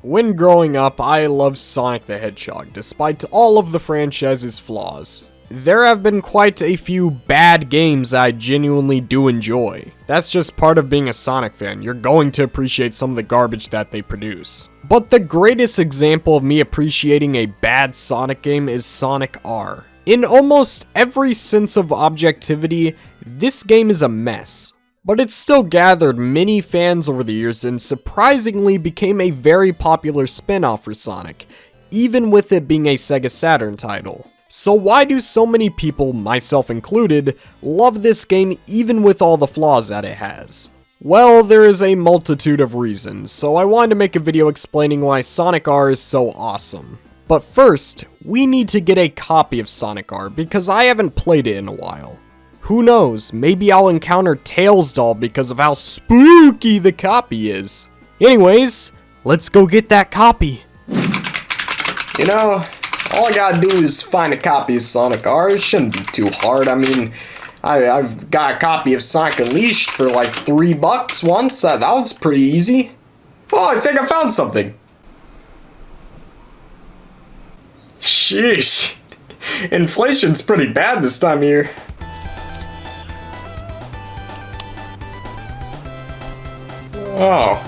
When growing up, I loved Sonic the Hedgehog, despite all of the franchise's flaws. There have been quite a few bad games I genuinely do enjoy. That's just part of being a Sonic fan, you're going to appreciate some of the garbage that they produce. But the greatest example of me appreciating a bad Sonic game is Sonic R. In almost every sense of objectivity, this game is a mess. But it still gathered many fans over the years and surprisingly became a very popular spin-off for Sonic, even with it being a Sega Saturn title. So why do so many people, myself included, love this game even with all the flaws that it has? Well, there is a multitude of reasons, so I wanted to make a video explaining why Sonic R is so awesome. But first, we need to get a copy of Sonic R because I haven't played it in a while. Who knows, maybe I'll encounter Tails Doll because of how spooky the copy is. Anyways, let's go get that copy. You know, all I gotta do is find a copy of Sonic R. It shouldn't be too hard. I mean, I've got a copy of Sonic Unleashed for like $3 once. That was pretty easy. Oh, I think I found something. Sheesh. Inflation's pretty bad this time of year. Oh.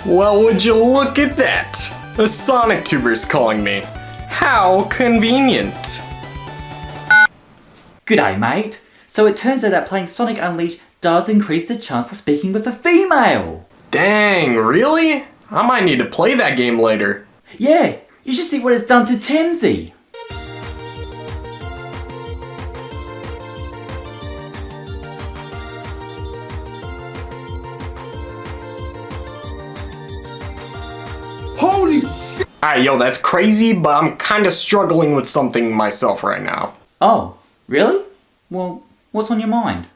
Well, would you look at that? The Sonic Tuber's calling me. How convenient. G'day, mate. So it turns out that playing Sonic Unleashed does increase the chance of speaking with a female. Dang, really? I might need to play that game later. Yeah, you should see what it's done to Temsy. Holy shit! Alright, yo, that's crazy, but I'm kinda struggling with something myself right now. Oh, really? Well, what's on your mind?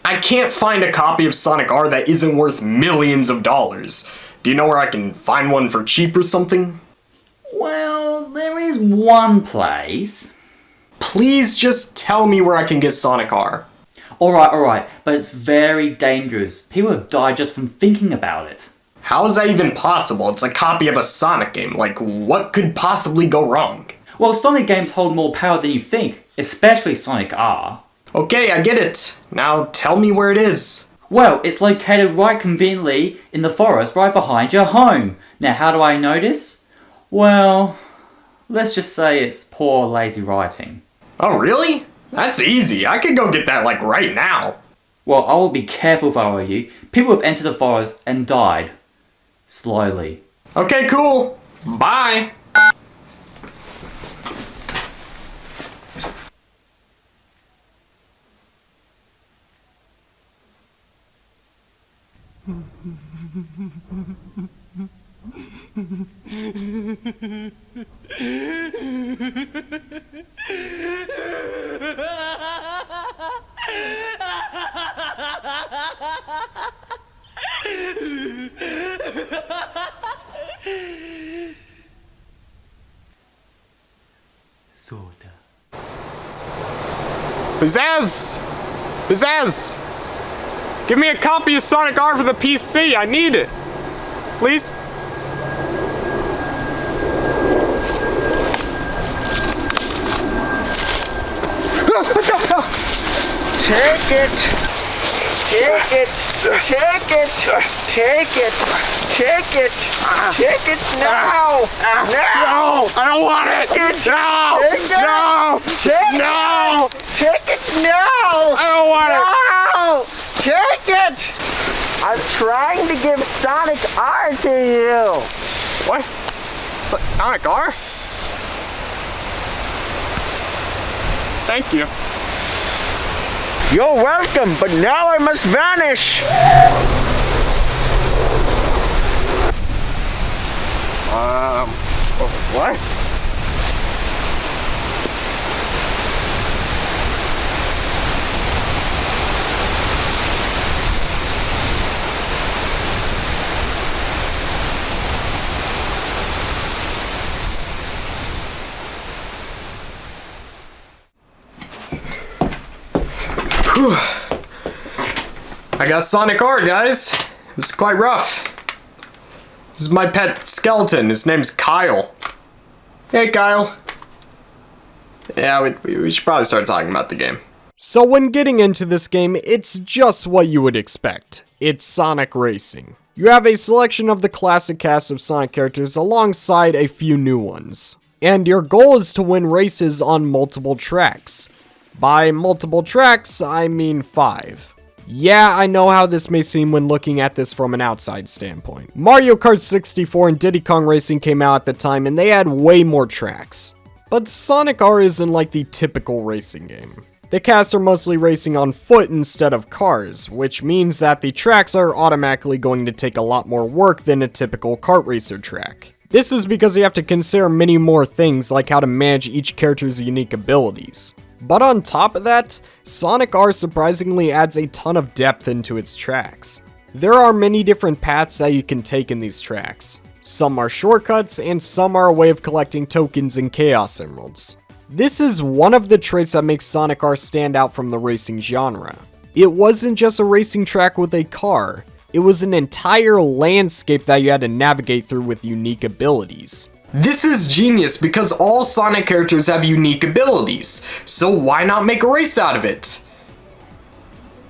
I can't find a copy of Sonic R that isn't worth millions of dollars. Do you know where I can find one for cheap or something? Well, there is one place. Please just tell me where I can get Sonic R. Alright, but it's very dangerous. People have died just from thinking about it. How is that even possible? It's a copy of a Sonic game. Like, what could possibly go wrong? Well, Sonic games hold more power than you think, especially Sonic R. Okay, I get it. Now tell me where it is. Well, it's located right conveniently in the forest right behind your home. Now, how do I know this? Well, let's just say it's poor, lazy writing. Oh, really? That's easy. I could go get that, like, right now. Well, I will be careful if I were you. People have entered the forest and died. Slowly. Okay, cool. Bye. Sorta. Pizzazz! Pizzazz! Give me a copy of Sonic R for the PC. I need it. Please? Take it! Take it! Take it! Take it! Take it! Take it now! No! I don't want it! No! No! No! Take it now! I don't want it! No! Take it! I'm trying to give Sonic R to you! What? Sonic R? Thank you. You're welcome, but now I must vanish! What? Whew. I got Sonic R, guys. It was quite rough. This is my pet skeleton. His name's Kyle. Hey, Kyle. Yeah, we should probably start talking about the game. So when getting into this game, it's just what you would expect. It's Sonic Racing. You have a selection of the classic cast of Sonic characters alongside a few new ones. And your goal is to win races on multiple tracks. By multiple tracks, I mean 5. Yeah, I know how this may seem when looking at this from an outside standpoint. Mario Kart 64 and Diddy Kong Racing came out at the time and they had way more tracks. But Sonic R isn't like the typical racing game. The casts are mostly racing on foot instead of cars, which means that the tracks are automatically going to take a lot more work than a typical kart racer track. This is because you have to consider many more things like how to manage each character's unique abilities. But on top of that, Sonic R surprisingly adds a ton of depth into its tracks. There are many different paths that you can take in these tracks. Some are shortcuts, and some are a way of collecting tokens and Chaos Emeralds. This is one of the traits that makes Sonic R stand out from the racing genre. It wasn't just a racing track with a car, it was an entire landscape that you had to navigate through with unique abilities. This is genius because all Sonic characters have unique abilities, so why not make a race out of it?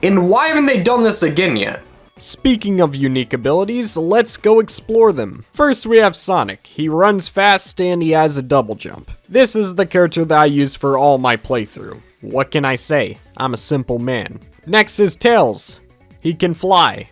And why haven't they done this again yet? Speaking of unique abilities, let's go explore them. First we have Sonic. He runs fast and he has a double jump. This is the character that I use for all my playthrough. What can I say? I'm a simple man. Next is Tails. He can fly.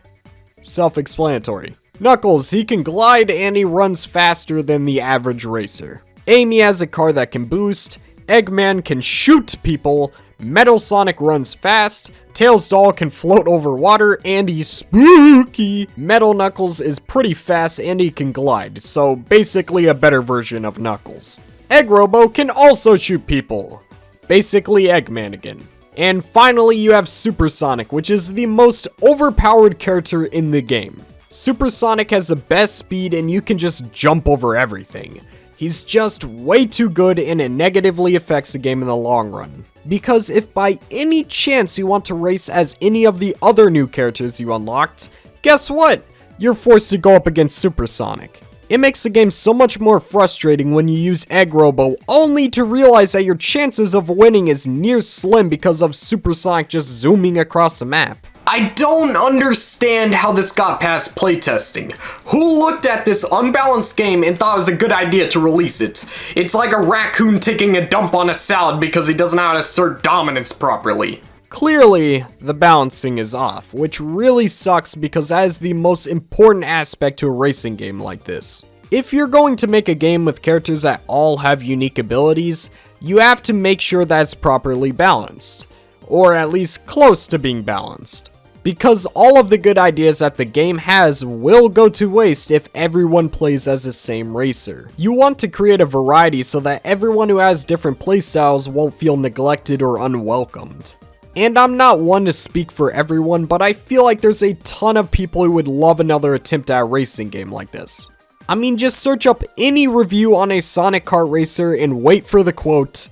Self-explanatory. Knuckles, he can glide and he runs faster than the average racer. Amy has a car that can boost. Eggman can shoot people. Metal Sonic runs fast. Tails Doll can float over water and he's spooky. Metal Knuckles is pretty fast and he can glide, so basically a better version of Knuckles. Egg Robo can also shoot people. Basically Eggman again. And finally you have Super Sonic, which is the most overpowered character in the game. Super Sonic has the best speed and you can just jump over everything. He's just way too good and it negatively affects the game in the long run. Because if by any chance you want to race as any of the other new characters you unlocked, guess what? You're forced to go up against Super Sonic. It makes the game so much more frustrating when you use Egg Robo only to realize that your chances of winning is near slim because of Super Sonic just zooming across the map. I don't understand how this got past playtesting. Who looked at this unbalanced game and thought it was a good idea to release it? It's like a raccoon taking a dump on a salad because he doesn't know how to assert dominance properly. Clearly, the balancing is off, which really sucks because that is the most important aspect to a racing game like this. If you're going to make a game with characters that all have unique abilities, you have to make sure that it's properly balanced, or at least close to being balanced. Because all of the good ideas that the game has will go to waste if everyone plays as the same racer. You want to create a variety so that everyone who has different playstyles won't feel neglected or unwelcomed. And I'm not one to speak for everyone, but I feel like there's a ton of people who would love another attempt at a racing game like this. I mean, just search up any review on a Sonic kart racer and wait for the quote,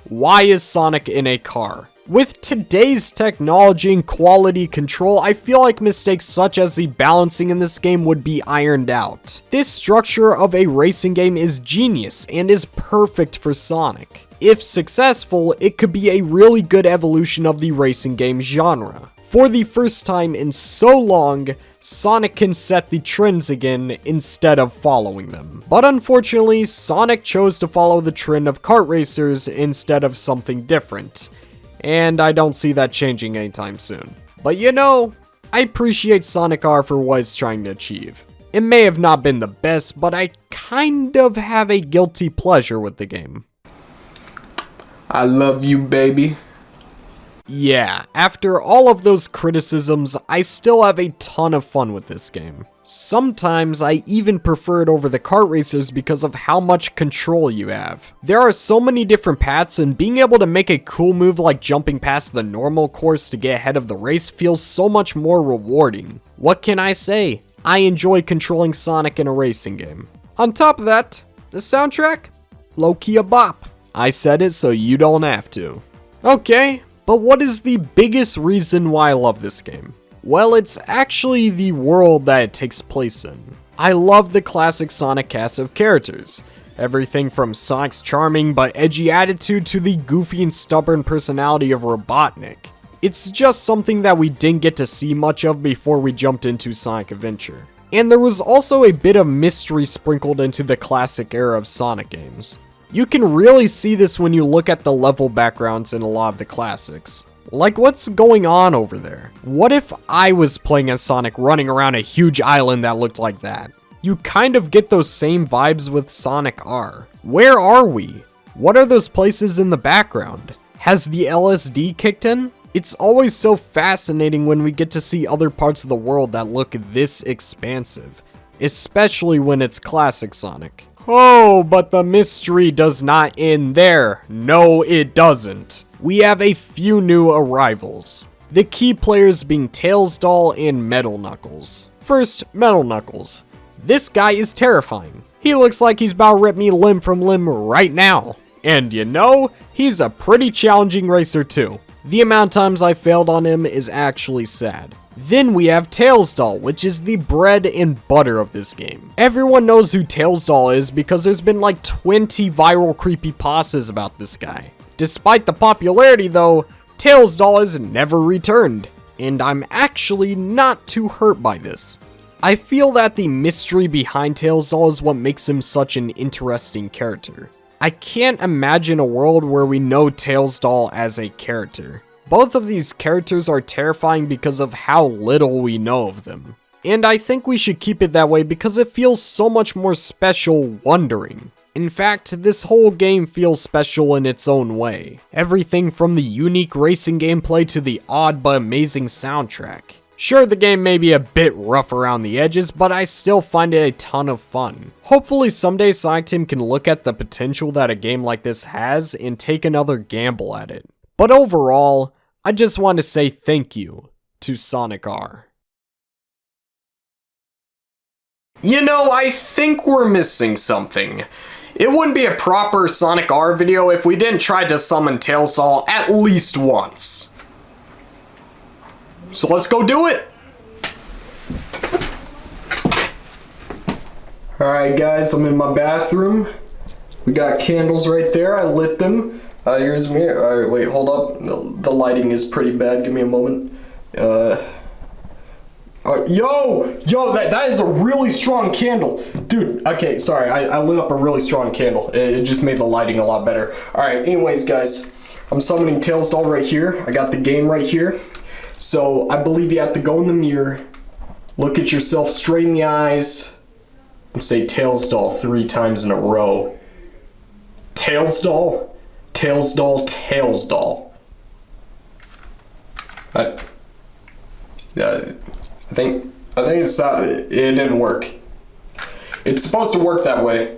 "Why is Sonic in a car?" With today's technology and quality control, I feel like mistakes such as the balancing in this game would be ironed out. This structure of a racing game is genius and is perfect for Sonic. If successful, it could be a really good evolution of the racing game genre. For the first time in so long, Sonic can set the trends again instead of following them. But unfortunately, Sonic chose to follow the trend of kart racers instead of something different. And I don't see that changing anytime soon. But you know, I appreciate Sonic R for what it's trying to achieve. It may have not been the best, but I kind of have a guilty pleasure with the game. I love you, baby. Yeah, after all of those criticisms, I still have a ton of fun with this game. Sometimes I even prefer it over the kart racers because of how much control you have. There are so many different paths, and being able to make a cool move like jumping past the normal course to get ahead of the race feels so much more rewarding. What can I say? I enjoy controlling Sonic in a racing game. On top of that, the soundtrack? Low-key a bop. I said it so you don't have to. Okay, but what is the biggest reason why I love this game? Well, it's actually the world that it takes place in. I love the classic Sonic cast of characters. Everything from Sonic's charming but edgy attitude to the goofy and stubborn personality of Robotnik. It's just something that we didn't get to see much of before we jumped into Sonic Adventure. And there was also a bit of mystery sprinkled into the classic era of Sonic games. You can really see this when you look at the level backgrounds in a lot of the classics. Like, what's going on over there? What if I was playing as Sonic running around a huge island that looked like that? You kind of get those same vibes with Sonic R. Where are we? What are those places in the background? Has the LSD kicked in? It's always so fascinating when we get to see other parts of the world that look this expansive, especially when it's classic Sonic. Oh, but the mystery does not end there. No, it doesn't. We have a few new arrivals. The key players being Tails Doll and Metal Knuckles. First, Metal Knuckles. This guy is terrifying. He looks like he's about to rip me limb from limb right now. And you know, he's a pretty challenging racer too. The amount of times I failed on him is actually sad. Then we have Tails Doll, which is the bread and butter of this game. Everyone knows who Tails Doll is because there's been like 20 viral creepypastas about this guy. Despite the popularity though, Tails Doll has never returned, and I'm actually not too hurt by this. I feel that the mystery behind Tails Doll is what makes him such an interesting character. I can't imagine a world where we know Tails Doll as a character. Both of these characters are terrifying because of how little we know of them. And I think we should keep it that way because it feels so much more special wondering. In fact, this whole game feels special in its own way. Everything from the unique racing gameplay to the odd but amazing soundtrack. Sure, the game may be a bit rough around the edges, but I still find it a ton of fun. Hopefully someday Sonic Team can look at the potential that a game like this has and take another gamble at it. But overall, I just want to say thank you to Sonic R. You know, I think we're missing something. It wouldn't be a proper Sonic R video if we didn't try to summon Tails Doll at least once. So let's go do it! Alright guys, I'm in my bathroom. We got candles right there, I lit them. Here's me. Alright, wait, hold up. The lighting is pretty bad, give me a moment. Yo, that is a really strong candle. Dude, okay, sorry, I lit up a really strong candle. It just made the lighting a lot better. Alright, anyways guys, I'm summoning Tails Doll right here. I got the game right here. So, I believe you have to go in the mirror, look at yourself straight in the eyes, and say Tails Doll 3 times in a row. Tails Doll, Tails Doll, Tails Doll. I think it didn't work. It's supposed to work that way.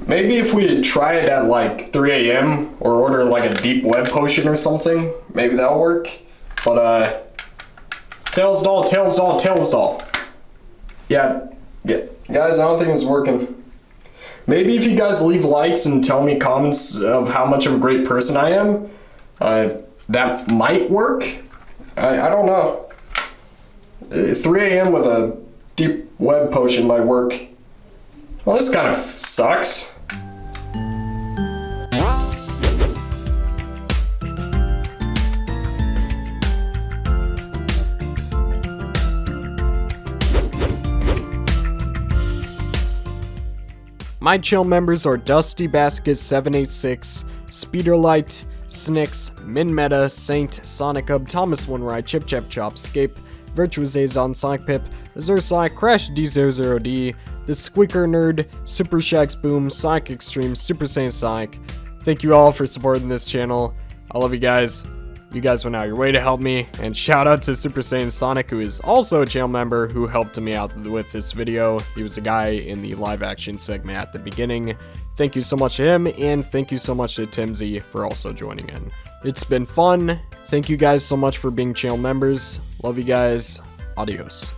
Maybe if we try it at like 3 a.m. or order like a deep web potion or something, maybe that'll work. But Tails Doll, Tails Doll, Tails Doll. Yeah, guys, I don't think it's working. Maybe if you guys leave likes and tell me comments of how much of a great person I am, that might work. I don't know. 3 a.m. with a deep web potion might work. Well, this kind of sucks. My chill members are Dusty Basket 786, Speederlight, Snix, Minmeta, Saint, Sonic Hub, Thomas One Ride, Chip Chap Chop, Scape, Virtuous Azon, Sonic Pip, Azure Sonic, Crash D00D, The Squeaker Nerd, Super Shags Boom, Sonic Extreme, Super Saiyan Sonic. Thank you all for supporting this channel. I love you guys. You guys went out your way to help me, and shout out to Super Saiyan Sonic, who is also a channel member who helped me out with this video. He was the guy in the live action segment at the beginning. Thank you so much to him, and thank you so much to Timsy for also joining in. It's been fun. Thank you guys so much for being channel members. Love you guys. Adios.